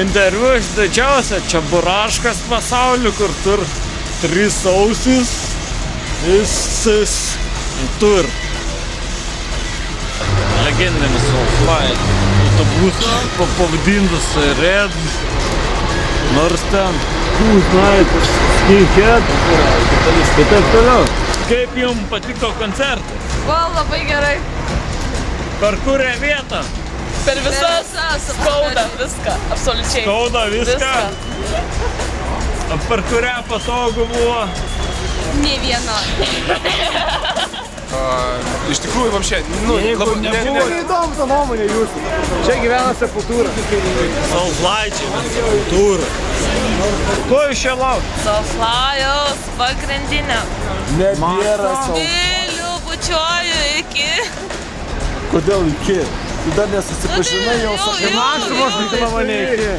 interviu iš didžiausia Čeburaškas pasauliu, kur tur 3 ausis, jis tur. Legendinis Soulfly autobusas pavadintas Red, nors ten, знаете, skinhead ir taip toliau. Kaip jums patiko koncertas? Labai gerai. Per kurią vietą? Per visas skauda viską, absoliučiai. Skauda viską? Per kurią patogu buvo? Nė viena. Iš tikrųjų, вообще, Neįdomu ta nuomonė jūsų. Čia gyvena Sepultura. Soulfly, Sepultura. Ko jūs čia laukite? Soulfly'us pagrindinė. Nebėra Myliu, bučiuoju iki. Kodėl iki? Tu dar nesusipažinai jau sakai. Maksimos mane iki.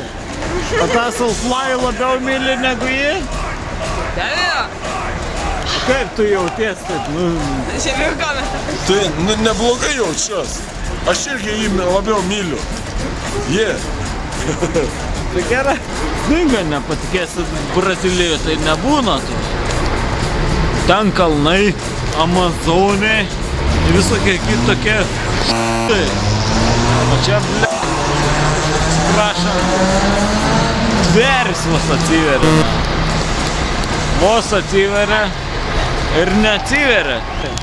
O tą Soulfly labiau myli negu jį? Be abejo. Kaip tu jauties taip? Žemiukame. Tai neblogai jaučiuos. Aš irgi jį labiau myliu. Tai gerai. Sninga, nepatikėsit, Brazilijoje tai nebūna. Ten kalnai, Amazonė, visokie kitokie o čia, prašom, dveris vos atsiveria. Vos atsiveria ir neatsiveria.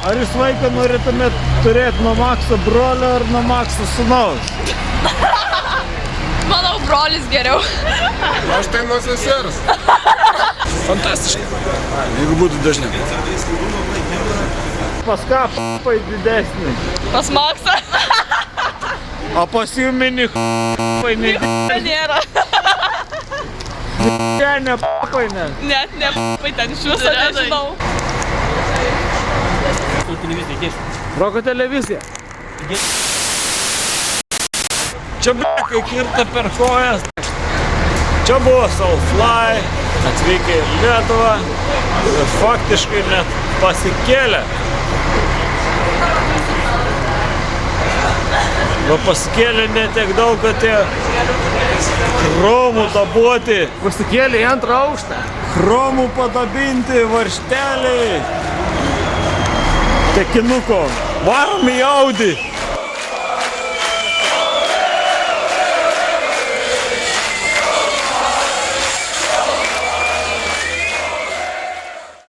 Ar jūs vaiką norėtumėt turėti nuo Makso brolio ar nuo Makso sūnaus? Manau, brolis geriau. Aš tai nuo sesers. Fantastiškai. Jeigu būtų dažniau. Pas ką p***pai didesnį? Pas Maksą. O pas jų mini p***pai nedidesnį? Nėra. Čia ne p***pai ne. Net ne p***pai ten iš viso nežinau. Roko televizija. Čia kai kirta per kojas. Čia buvo Soulfly, atvykę į Lietuvą ir faktiškai net pasikėlė. Va pasikėlė ne tiek daug, kad tie chromų dabuoti. Pasikėlė į 2 aukštą. Chromų padabinti varžteliai. Tekinuko. Varom į Audi.